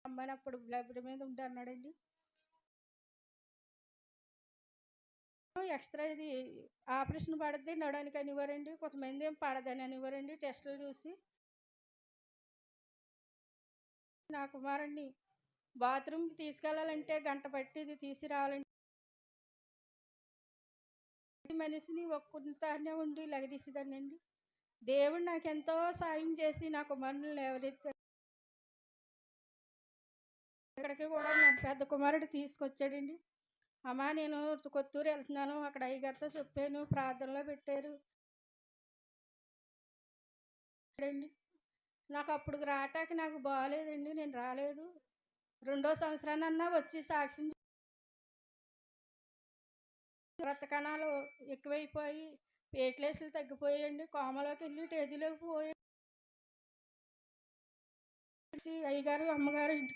అమ్మాయిని అప్పుడు బ్లడ్ మీద ఉండి అన్నాడండి. ఎక్స్‌రే ఇది ఆపరేషన్ పడద్ది నడవడానికి అనేవారండి. కొంతమంది ఏం పడదని అనేవారండి టెస్టులు చూసి. నా కుమారుడిని బాత్రూమ్‌కి తీసుకెళ్ళాలంటే గంట పట్టేది తీసుకురావాలంటే మనిషిని ఒక్కుంతానే ఉండి లెగదీసేదాన్నండి. దేవుడు నాకెంతో సాయం చేసి నా కుమారుడిని లేవనెత్తాడు. ఇక్కడికి కూడా నా పెద్ద కుమారుడు తీసుకొచ్చాడండి. అమ్మా నేను కొత్తూరు వెళ్తున్నాను, అక్కడ అయ్యగారితో చెప్పాను, ప్రార్థనలో పెట్టారు అండి. నాకు అప్పుడు రావటానికి నాకు బాగాలేదండి, నేను రాలేదు. రెండో సంవత్సరానన్నా వచ్చి సాక్ష్యం రక్త కణాలు ఎక్కువైపోయి ప్లేట్లెట్స్‌లు తగ్గిపోయాయండి. కోమాలోకి వెళ్ళి స్టేజ్‌లోకి పోయి అయ్యగారు అమ్మగారు ఇంటికి